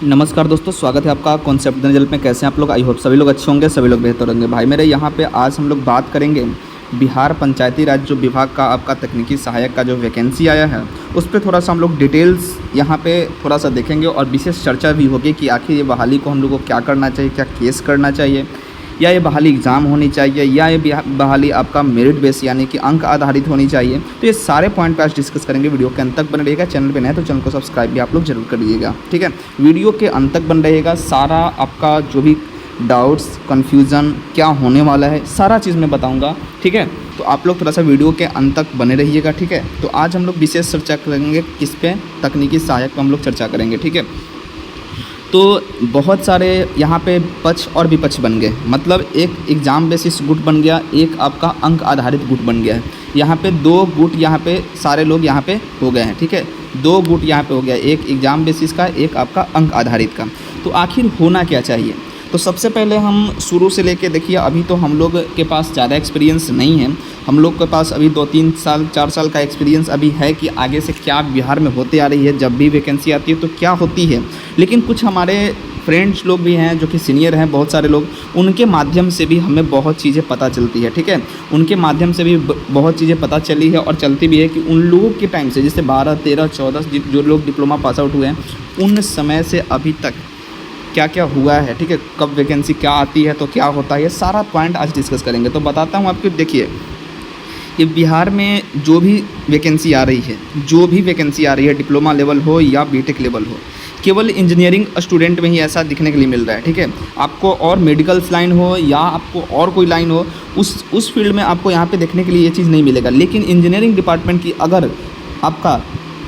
नमस्कार दोस्तों, स्वागत है आपका कॉन्सेप्ट रिजल्ट में। कैसे हैं आप लोग? आई होप सभी लोग अच्छे होंगे, सभी लोग बेहतर होंगे। भाई मेरे यहाँ पे आज हम लोग बात करेंगे बिहार पंचायती राज जो विभाग का आपका तकनीकी सहायक का जो वैकेंसी आया है उस पर थोड़ा सा हम लोग डिटेल्स यहाँ पे थोड़ा सा देखेंगे और विशेष चर्चा भी होगी कि आखिर ये बहाली को हम लोग को क्या करना चाहिए, क्या केस करना चाहिए, या ये बहाली एग्ज़ाम होनी चाहिए, या ये बहाली आपका मेरिट बेस यानी कि अंक आधारित होनी चाहिए। तो ये सारे पॉइंट पे आज डिस्कस करेंगे। वीडियो के अंत तक बने रहिएगा। चैनल पे नए तो चैनल को सब्सक्राइब भी आप लोग जरूर करिएगा, ठीक है। वीडियो के अंत तक बन रहेगा। सारा आपका जो भी डाउट्स, कन्फ्यूज़न क्या होने वाला है, सारा चीज़ मैं बताऊँगा, ठीक है। तो आप लोग थोड़ा सा वीडियो के अंत तक बने रहिएगा, ठीक है। तो आज हम लोग विशेष चर्चा करेंगे किस पे, तकनीकी सहायक पर हम लोग चर्चा करेंगे, ठीक है। तो बहुत सारे यहाँ पे पक्ष और विपक्ष बन गए, मतलब एक एग्ज़ाम बेसिस गुट बन गया, एक आपका अंक आधारित गुट बन गया है। यहाँ पे दो गुट यहाँ पे सारे लोग यहाँ पे हो गए हैं, ठीक है। दो गुट यहाँ पे हो गया, एक एग्ज़ाम बेसिस का, एक आपका अंक आधारित का। तो आखिर होना क्या चाहिए? तो सबसे पहले हम शुरू से लेके देखिए, अभी तो हम लोग के पास ज़्यादा एक्सपीरियंस नहीं है। हम लोग के पास अभी 2-3 साल 4 साल का एक्सपीरियंस अभी है कि आगे से क्या बिहार में होते आ रही है, जब भी वैकेंसी आती है तो क्या होती है। लेकिन कुछ हमारे फ्रेंड्स लोग भी हैं जो कि सीनियर हैं, बहुत सारे लोग, उनके माध्यम से भी हमें बहुत चीज़ें पता चलती है, ठीक है। उनके माध्यम से भी बहुत चीज़ें पता चली है और चलती भी है कि उन लोगों के टाइम से, जैसे 12, 13, 14 जो लोग डिप्लोमा पास आउट हुए हैं, उन समय से अभी तक क्या क्या हुआ है, ठीक है। कब वैकेंसी क्या आती है तो क्या होता है, ये सारा पॉइंट आज डिस्कस करेंगे। तो बताता हूँ आपको। देखिए, ये बिहार में जो भी वैकेंसी आ रही है, जो भी वैकेंसी आ रही है, डिप्लोमा लेवल हो या बीटेक लेवल हो, केवल इंजीनियरिंग स्टूडेंट में ही ऐसा दिखने के लिए मिल रहा है, ठीक है। आपको और मेडिकल्स लाइन हो या आपको और कोई लाइन हो, उस फील्ड में आपको यहाँ पे देखने के लिए ये चीज़ नहीं मिलेगा। लेकिन इंजीनियरिंग डिपार्टमेंट की अगर आपका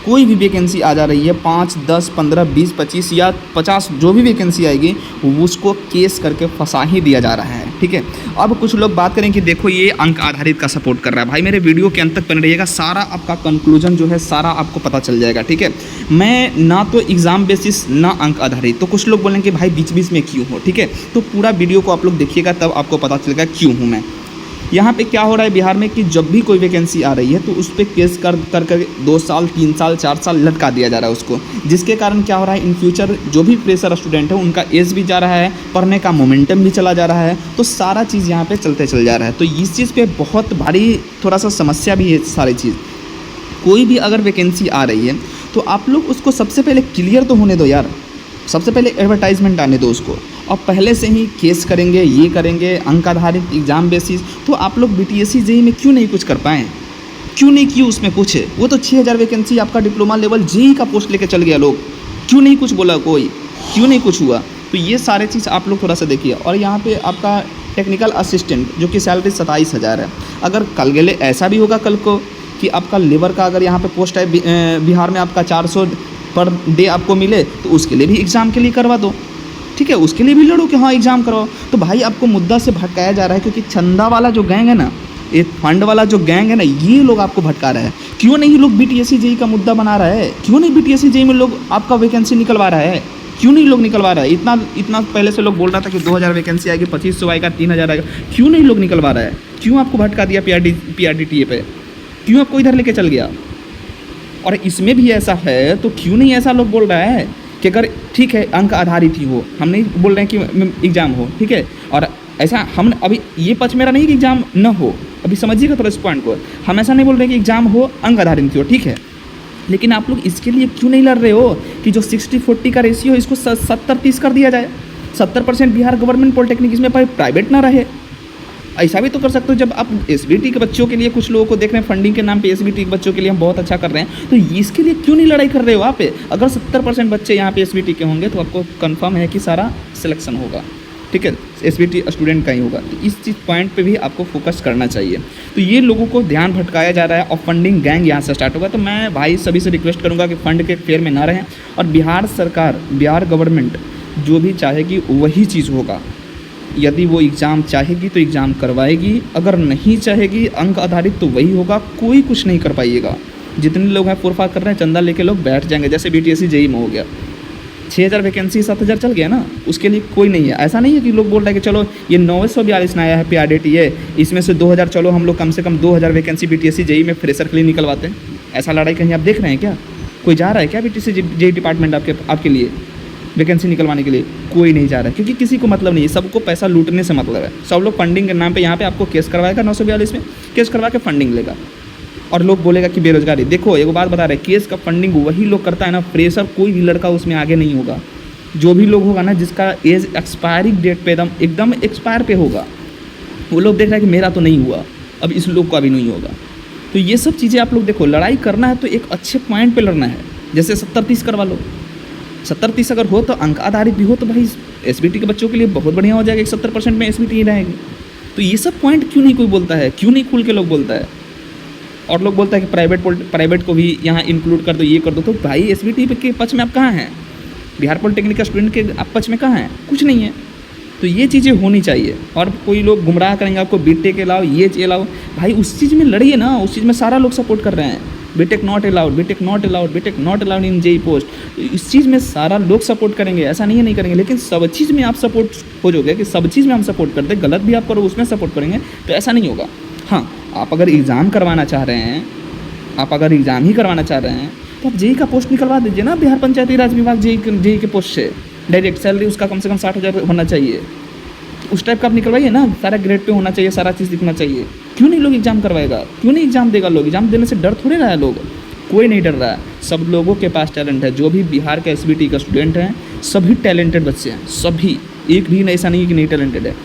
कोई भी वैकेंसी आ जा रही है, 5, 10, 15, 20, 25 या 50 जो भी वैकेंसी आएगी, उसको केस करके फंसा ही दिया जा रहा है, ठीक है। अब कुछ लोग बात करें कि देखो ये अंक आधारित का सपोर्ट कर रहा है। भाई मेरे वीडियो के अंत तक बने रहिएगा, सारा आपका कंक्लूजन जो है सारा आपको पता चल जाएगा, ठीक है। मैं ना तो एग्ज़ाम बेसिस ना अंक आधारित। तो कुछ लोग बोलेंगे भाई बीच बीच में क्यों हो, ठीक है। तो पूरा वीडियो को आप लोग देखिएगा, तब आपको पता चलेगा क्यों हूँ मैं। यहाँ पे क्या हो रहा है बिहार में कि जब भी कोई वैकेंसी आ रही है तो उस पर केस कर 2 साल, 3 साल, 4 साल लटका दिया जा रहा है उसको, जिसके कारण क्या हो रहा है, इन फ्यूचर जो भी फ्रेशर स्टूडेंट है उनका एज भी जा रहा है, पढ़ने का मोमेंटम भी चला जा रहा है। तो सारा चीज़ यहाँ पे चलते चल जा रहा है। तो इस चीज़ पे बहुत भारी थोड़ा सा समस्या भी है। सारी चीज़, कोई भी अगर वैकेंसी आ रही है तो आप लोग उसको सबसे पहले क्लियर तो होने दो यार, सबसे पहले एडवर्टाइजमेंट आने दो उसको। और पहले से ही केस करेंगे, ये करेंगे अंक आधारित एग्ज़ाम बेसिस, तो आप लोग बीटीएससी जेईई में क्यों नहीं कुछ कर पाएँ? क्यों नहीं किए उसमें कुछ? वो तो 6000 वैकेंसी आपका डिप्लोमा लेवल जेईई का पोस्ट लेके चल गया लोग, क्यों नहीं कुछ बोला कोई, क्यों नहीं कुछ हुआ? तो ये सारे चीज़ आप लोग थोड़ा सा देखिए। और यहाँ पे आपका टेक्निकल असिस्टेंट जो कि सैलरी 27,000 है, अगर कल गले ऐसा भी होगा कल को कि आपका लेबर का अगर यहाँ पे पोस्ट है बिहार में, आपका 400 पर डे आपको मिले, तो उसके लिए भी एग्ज़ाम के लिए करवा दो, ठीक है। उसके लिए भी लड़ो कि हाँ एग्ज़ाम करवाओ। तो भाई आपको मुद्दा से भटकाया जा रहा है, क्योंकि चंदा वाला जो गैंग है ना, ये फंड वाला जो गैंग है ना, ये लोग आपको भटका रहा है। क्यों नहीं लोग बीटीएससी जेईई का मुद्दा बना रहा है? क्यों नहीं बीटीएससी जेईई में लोग आपका वैकेंसी निकलवा रहा है? क्यों नहीं लोग निकलवा रहा है? इतना पहले से लोग बोल रहा था कि 2000 वैकेंसी आएगी, 2500 आएगा, 3000 आएगा, क्यों नहीं लोग निकलवा रहा है? क्यों आपको भटका दिया PRDTA पे? क्यों आपको इधर लेके चल गया? और इसमें भी ऐसा है तो क्यों नहीं ऐसा लोग बोल रहा है कि अगर ठीक है अंक आधारित ही हो, हम नहीं बोल रहे हैं कि एग्ज़ाम हो, ठीक है। और ऐसा हम अभी ये पक्ष मेरा नहीं कि एग्ज़ाम न हो, अभी समझिएगा थोड़ा इस पॉइंट को। हम ऐसा नहीं बोल रहे कि एग्ज़ाम हो, अंक आधारित हो, ठीक है। लेकिन आप लोग इसके लिए क्यों नहीं लड़ रहे हो कि जो 60-40 का रेशियो है इसको 70-30 कर दिया जाए, 70% बिहार गवर्नमेंट पॉलिटेक्निक, इसमें प्राइवेट ना रहे। ऐसा भी तो कर सकते हो। जब आप एसबीटी के बच्चों के लिए, कुछ लोगों को देख रहे हैं फंडिंग के नाम पे एसबीटी के बच्चों के लिए हम बहुत अच्छा कर रहे हैं, तो इसके लिए क्यों नहीं लड़ाई कर रहे हो आप? अगर 70% बच्चे यहाँ पे एसबीटी के होंगे तो आपको कंफर्म है कि सारा सिलेक्शन होगा, ठीक है, एसबीटी स्टूडेंट का ही होगा। तो इस चीज़ पॉइंट पे भी आपको फोकस करना चाहिए। तो ये लोगों को ध्यान भटकाया जा रहा है और फंडिंग गैंग यहाँ से स्टार्ट होगा। तो मैं भाई सभी से रिक्वेस्ट करूँगा कि फंड के फेयर में ना रहें, और बिहार सरकार, बिहार गवर्नमेंट जो भी चाहेगी वही चीज़ होगा। यदि वो एग्ज़ाम चाहेगी तो एग्ज़ाम करवाएगी, अगर नहीं चाहेगी अंक आधारित तो वही होगा, कोई कुछ नहीं कर पाइएगा। जितने लोग हैं फुरफा कर रहे हैं, चंदा लेके लोग बैठ जाएंगे, जैसे बीटीएससी जेईई में हो गया, 6000 वैकेंसी 7000 चल गया ना, उसके लिए कोई नहीं है। ऐसा नहीं है कि लोग बोल रहे हैं कि चलो ये 942 नया है PRDTA, इसमें से 2000 चलो हम लोग कम से कम 2000 वैकेंसी बीटीएससी जेईई में फ्रेशर के लिए निकलवाते हैं। ऐसा लड़ाई कहीं आप देख रहे हैं क्या? कोई जा रहा है क्या बीटीएससी जेईई डिपार्टमेंट आपके लिए? वैकेंसी निकलवाने के लिए? कोई नहीं जा रहा है, क्योंकि किसी को मतलब नहीं है, सबको पैसा लूटने से मतलब है। सब लोग फंडिंग के नाम पे यहाँ पे आपको केस करवाएगा 942 में, केस करवा के फंडिंग लेगा और लोग बोलेगा कि बेरोजगारी। देखो एक बात बता रहे, केस का फंडिंग वही लोग करता है ना, फ्रेशर कोई भी लड़का उसमें आगे नहीं होगा। जो भी लोग होगा ना जिसका एज एक्सपायरी डेट पे एकदम एक्सपायर पे होगा, वो लोग देख रहे हैं कि मेरा तो नहीं हुआ, अब इस लोग का भी नहीं होगा। तो ये सब चीज़ें आप लोग देखो, लड़ाई करना है तो एक अच्छे पॉइंट पे लड़ना है। जैसे 70-30 करवा लो, 70-30 अगर हो तो अंक आधारित भी हो तो भाई एसबीटी के बच्चों के लिए बहुत बढ़िया हो जाएगा। 70% में एसबीटी ही रहेगी। तो ये सब पॉइंट क्यों नहीं कोई बोलता है, क्यों नहीं खुल के लोग बोलता है? और लोग बोलता है कि प्राइवेट को भी यहाँ इंक्लूड कर दो, ये कर दो। तो भाई एसबीटी के पक्ष में आप कहाँ हैं? बिहार पॉलिटेक्निक का स्टूडेंट के आप पक्ष में कहाँ हैं? कुछ नहीं है। तो ये चीज़ें होनी चाहिए। और कोई लोग गुमराह करेंगे आपको, बीटेक लाओ, ये लाओ, भाई उस चीज़ में लड़िए ना, उस चीज़ में सारा लोग सपोर्ट कर रहे हैं। BTech not allowed, BTech not allowed, BTech not allowed in JE post. इस चीज़ में सारा लोग सपोर्ट करेंगे, ऐसा नहीं है नहीं करेंगे, लेकिन सब चीज़ में आप सपोर्ट हो जाओगे कि सब चीज़ में हम सपोर्ट करते, गलत भी आप करो उसमें सपोर्ट करेंगे, तो ऐसा नहीं होगा। हाँ, आप अगर एग्ज़ाम करवाना चाह रहे हैं, आप अगर एग्ज़ाम ही करवाना चाह रहे हैं तो आप जेई का पोस्ट निकलवा दीजिए ना, बिहार पंचायती राज विभाग जेई के पोस्ट से डायरेक्ट। सैलरी उसका कम से कम 60,000 होना चाहिए, उस टाइप का आप निकलवाइए ना, सारा ग्रेड पे होना चाहिए, सारा चीज़ दिखना चाहिए। क्यों नहीं लोग एग्जाम करवाएगा, क्यों नहीं एग्जाम देगा लोग? एग्जाम देने से डर थोड़े रहा है लोग, कोई नहीं डर रहा है। सब लोगों के पास टैलेंट है, जो भी बिहार के एसबीटी का स्टूडेंट हैं सभी टैलेंटेड बच्चे हैं, सभी, एक भी ऐसा नहीं कि नहीं टैलेंटेड है।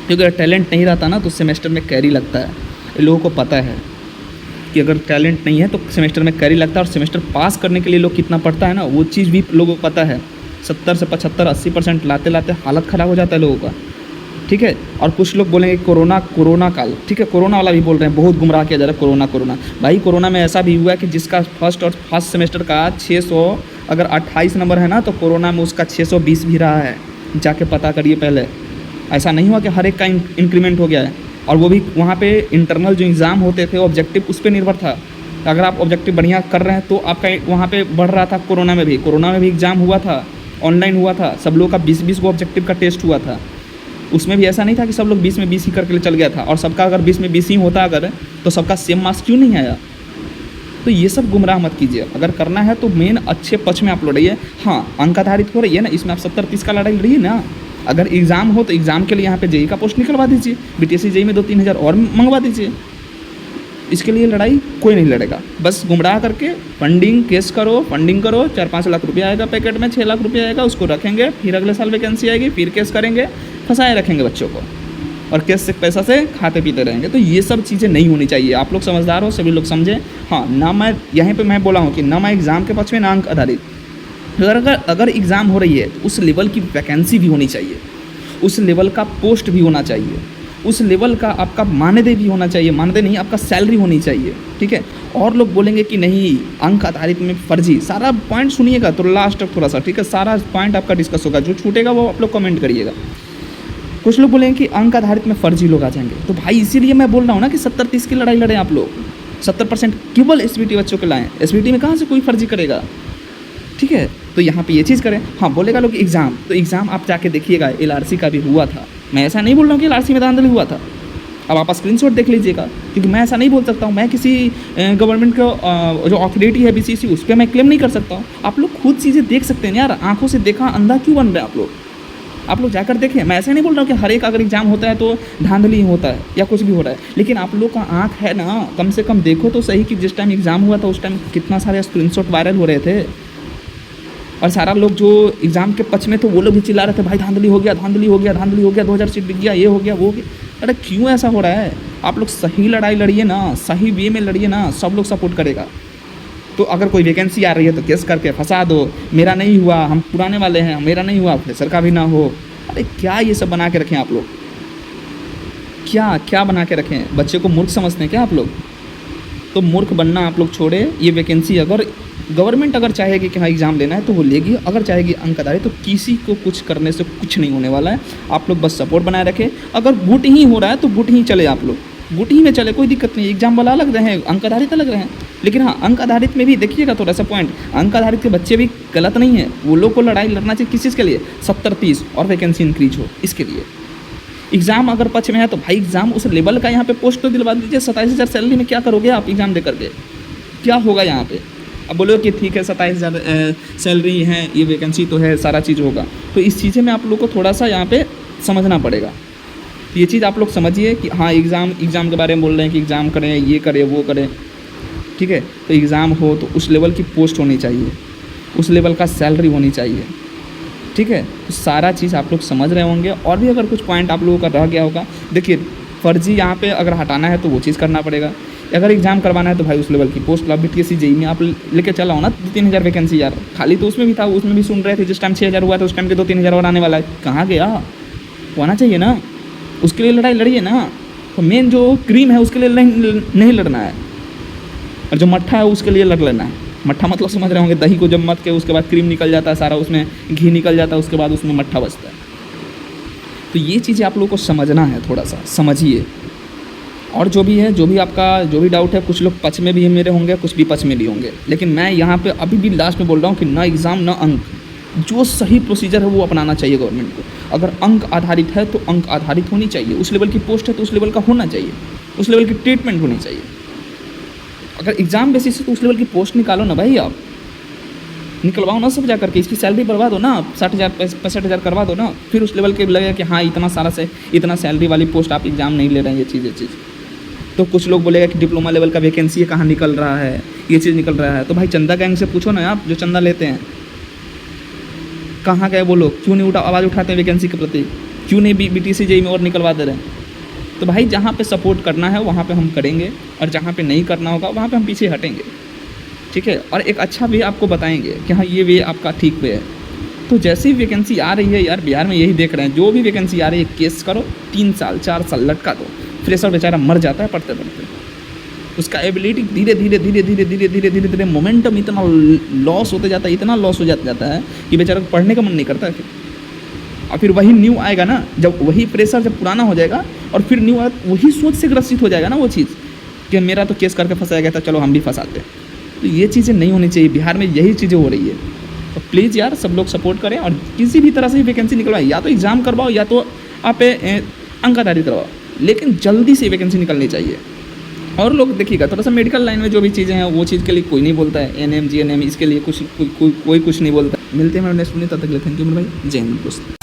क्योंकि अगर टैलेंट नहीं रहता ना तो सेमेस्टर में कैरी लगता है। ये लोगों को पता है कि अगर टैलेंट नहीं है तो सेमेस्टर में कैरी लगता है, और सेमेस्टर पास करने के लिए लोग कितना पढ़ता है ना, वो चीज़ भी लोगों को पता है। 70 से 75, 80% लाते लाते हालत ख़राब हो जाता है लोगों का, ठीक है। और कुछ लोग बोलेंगे कोरोना काल, ठीक है, कोरोना वाला भी बोल रहे हैं, बहुत गुमराह किया जा रहा है कोरोना। भाई कोरोना में ऐसा भी हुआ है कि जिसका फर्स्ट सेमेस्टर का 600 अगर 28 नंबर है ना, तो कोरोना में उसका 620 भी रहा है। जाके पता करिए पहले, ऐसा नहीं हुआ कि हर एक का इंक्रीमेंट हो गया है। और वो भी वहाँ पे इंटरनल जो एग्ज़ाम होते थे ऑब्जेक्टिव उस पर निर्भर था। अगर आप ऑब्जेक्टिव बढ़िया कर रहे हैं तो आपका वहाँ पे बढ़ रहा था। कोरोना में भी एग्ज़ाम हुआ था, ऑनलाइन हुआ था, सब लोग का 20-20 को ऑब्जेक्टिव का टेस्ट हुआ था। उसमें भी ऐसा नहीं था कि सब लोग 20 में 20 ही करके चल गया था, और सबका अगर 20 में 20 ही होता अगर, तो सबका सेम मार्क्स क्यों नहीं आया? तो ये सब गुमराह मत कीजिए। अगर करना है तो मेन अच्छे पक्ष में आप लड़िए। हाँ, अंक आधारित हो रही है ना, इसमें आप 70-30 का लड़ाई लड़िए ना। अगर एग्ज़ाम हो तो एग्ज़ाम के लिए यहाँ पे जेई का पोस्ट निकलवा दीजिए, बीटीएससी जेई में 2-3 हज़ार और मंगवा दीजिए। इसके लिए लड़ाई कोई नहीं लड़ेगा। बस गुमराह करके फंडिंग करो, 4-5 लाख रुपया आएगा पैकेट में, 6 लाख रुपया आएगा, उसको रखेंगे, फिर अगले साल वैकेंसी आएगी, फिर केस करेंगे, फंसाए रखेंगे बच्चों को, और केस से पैसा से खाते पीते रहेंगे। तो ये सब चीज़ें नहीं होनी चाहिए। आप लोग समझदार हो, सभी लोग समझें। हाँ, ना मैं यहीं पे मैं बोला हूँ कि ना मैं एग्ज़ाम के पक्ष में ना अंक आधारित। अगर एग्ज़ाम हो रही है तो उस लेवल की वैकेंसी भी होनी चाहिए, उस लेवल का पोस्ट भी होना चाहिए, उस लेवल का आपका मानदेय भी होना चाहिए, मानदेय नहीं आपका सैलरी होनी चाहिए, ठीक है। और लोग बोलेंगे कि नहीं अंक आधारित में फर्जी, सारा पॉइंट सुनिएगा तो लास्ट तक थोड़ा सा, ठीक है, सारा पॉइंट आपका डिस्कस होगा। जो छूटेगा वो आप लोग कमेंट करिएगा। कुछ लोग बोलेंगे कि अंक आधारित में फर्जी लोग आ जाएंगे, तो भाई इसीलिए मैं बोल रहा हूँ ना कि 70-30 की लड़ाई लड़ें आप लोग। 70% केवल एसबीटी बच्चों के लाएँ, एसबीटी में कहाँ से कोई फर्जी करेगा, ठीक है। तो यहाँ पे ये चीज़ करें। हाँ, बोलेगा लोग एग्ज़ाम, तो एग्ज़ाम आप जाके देखिएगा, एलआरसी का भी हुआ था। मैं ऐसा नहीं बोल रहा हूँ कि एलआरसी में धांधली हुआ था, अब आप स्क्रीनशॉट देख लीजिएगा, क्योंकि मैं ऐसा नहीं बोल सकता हूँ। मैं किसी गवर्नमेंट का जो अथॉरिटी है बीसीसी, उस पर मैं क्लेम नहीं कर सकता हूँ। आप लोग खुद चीज़ें देख सकते हैं यार, आंखों से देखा अंधा क्यों बन रहे हैं आप लोग जाकर देखें। मैं ऐसा नहीं बोल रहा हूँ कि हर एक अगर एग्जाम होता है तो धांधली होता है या कुछ भी हो रहा है, लेकिन आप लोग का आँख है ना, कम से कम देखो तो सही कि जिस टाइम एग्ज़ाम हुआ था उस टाइम कितना सारे स्क्रीनशॉट वायरल हो रहे थे, और सारा लोग जो एग्ज़ाम के पक्ष में थे वो लोग भी चिल्ला रहे थे भाई धांधली हो गया, 2000 सीट बिक गया, ये हो गया, वो हो गया। अरे क्यों ऐसा हो रहा है? आप लोग सही लड़ाई लड़िए ना, सही वे में लड़िए ना, सब लोग सपोर्ट करेगा। तो अगर कोई वैकेंसी आ रही है तो केस करके फंसा दो, मेरा नहीं हुआ, हम पुराने वाले हैं, मेरा नहीं हुआ, फ्रेशर का भी ना हो। अरे क्या ये सब बना के रखें आप लोग, क्या बना के रखें? बच्चे को मूर्ख समझते हैं क्या आप लोग? तो मूर्ख बनना आप लोग छोड़े। ये वैकेंसी अगर गवर्नमेंट अगर चाहेगी कि हाँ एग्ज़ाम लेना है तो वो लेगी, अगर चाहेगी अंक आधारित, तो किसी को कुछ करने से कुछ नहीं होने वाला है। आप लोग बस सपोर्ट बनाए रखें। अगर गुट ही हो रहा है तो गुट ही चले, आप लोग गुट ही में चले, कोई दिक्कत नहीं। एग्जाम वाला अलग रहे हैं, अंक आधारित अलग रहे हैं, लेकिन हाँ अंक आधारित में भी देखिएगा थोड़ा सा पॉइंट, अंक आधारित के बच्चे भी गलत नहीं है। वो लोग को लड़ाई लड़ना चाहिए किस चीज़ के लिए? 70-30 और वैकेंसी इंक्रीज हो, इसके लिए। एग्ज़ाम अगर पक्ष में है तो भाई एग्ज़ाम उस लेवल का यहाँ पे पोस्ट तो दिलवा दीजिए। 27,000 सैलरी में क्या करोगे आप एग्ज़ाम दे करके? क्या होगा यहाँ पे? अब बोलो कि ठीक है 27,000 सैलरी है, ये वैकेंसी तो है, सारा चीज़ होगा, तो इस चीज़ें में आप लोग को थोड़ा सा यहाँ पे समझना पड़ेगा। तो ये चीज़ आप लोग समझिए कि हाँ एग्ज़ाम के बारे में बोल रहे हैं कि एग्ज़ाम करें, ये करें, वो करें, ठीक है। तो एग्ज़ाम हो तो उस लेवल की पोस्ट होनी चाहिए, उस लेवल का सैलरी होनी चाहिए, ठीक है। तो सारा चीज़ आप लोग समझ रहे होंगे। और भी अगर कुछ पॉइंट आप लोगों का रह गया होगा, देखिए फर्जी यहाँ पे अगर हटाना है तो वो चीज़ करना पड़ेगा। अगर एग्ज़ाम करवाना है तो भाई उस लेवल की पोस्ट ला, BTSC JEE में आप लेके चला हो ना 2-3 हज़ार वैकेंसी यार, खाली तो उसमें भी था, उसमें भी सुन रहे थे जिस टाइम 6,000 हुआ था उस टाइम के 2-3 हज़ार और आने वाला है, कहाँ गया? होना चाहिए ना, उसके लिए लड़ाई लड़िए ना। तो मेन जो क्रीम है उसके लिए नहीं लड़ना है, और जो मट्ठा है उसके लिए लड़ लेना है। मट्ठा मतलब समझ रहे होंगे, दही को जब मत के उसके बाद क्रीम निकल जाता है सारा, उसमें घी निकल जाता है, उसके बाद उसमें मट्ठा बचता है। तो ये चीज़ें आप लोगों को समझना है, थोड़ा सा समझिए। और जो भी है, जो भी आपका जो भी डाउट है, कुछ लोग पक्ष में भी मेरे होंगे, कुछ भी पक्ष में भी होंगे, लेकिन मैं यहाँ पे अभी भी लास्ट में बोल रहा हूँ कि ना एग्ज़ाम ना अंक, जो सही प्रोसीजर है वो अपनाना चाहिए गवर्नमेंट को। अगर अंक आधारित है तो अंक आधारित होनी चाहिए, उस लेवल की पोस्ट है तो उस लेवल का होना चाहिए, उस लेवल की ट्रीटमेंट होनी चाहिए। अगर एग्ज़ाम बेसिस से तो उस लेवल की पोस्ट निकालो ना भाई, आप निकलवाओ ना सब जा करके, इसकी सैलरी बढ़वा दो ना, 60,000 65,000 करवा दो ना, फिर उस लेवल के लगेगा कि हाँ इतना सैलरी वाली पोस्ट आप एग्ज़ाम नहीं ले रहे हैं, ये चीज़। तो कुछ लोग बोलेगा कि डिप्लोमा लेवल का वैकेंसी कहाँ निकल रहा है, ये चीज़ निकल रहा है। तो भाई चंदा गैंग से पूछो ना आप, जो चंदा लेते हैं, कहाँ गए वो लोग, क्यों नहीं आवाज़ उठाते हैं वैकेंसी के प्रति, क्यों नहीं BTSC JEE में और निकलवा दे रहे हैं? तो भाई जहाँ पे सपोर्ट करना है वहाँ पे हम करेंगे, और जहाँ पे नहीं करना होगा वहाँ पे हम पीछे हटेंगे, ठीक है। और एक अच्छा वे आपको बताएंगे कि हाँ ये वे आपका ठीक वे है। तो जैसे ही वैकेंसी आ रही है यार, बिहार में यही देख रहे हैं, जो भी वैकेंसी आ रही है केस करो, 3 साल 4 साल लटका दो, फ्रेशर बेचारा मर जाता है पढ़ते पढ़ते, उसका एबिलिटी धीरे मोमेंटम इतना लॉस होते जाता है, इतना लॉस हो जाता है कि बेचारा को पढ़ने का मन नहीं करता है फिर। और फिर वही न्यू आएगा ना, जब वही प्रेशर जब पुराना हो जाएगा और फिर न्यू आएगा, वही सोच से ग्रसित हो जाएगा ना वो चीज़ कि मेरा तो केस करके फंसाया गया था, चलो हम भी फंसाते हैं। तो ये चीज़ें नहीं होनी चाहिए, बिहार में यही चीज़ें हो रही है। तो प्लीज़ यार सब लोग सपोर्ट करें और किसी भी तरह से वैकेंसी निकलवाएं, या तो एग्ज़ाम करवाओ या तो आप अंक आधारित करवाओ, लेकिन जल्दी से वैकेंसी निकलनी चाहिए। और लोग देखिएगा थोड़ा सा मेडिकल लाइन में जो भी चीज़ें हैं वो चीज़ के लिए कोई नहीं बोलता है, NM GNM इसके लिए कोई कुछ नहीं बोलता। मिलते हैं हमारे नेक्स्ट वीडियो, तब तक के लिए थैंक यू मेरे भाई, जय हिंद दोस्त।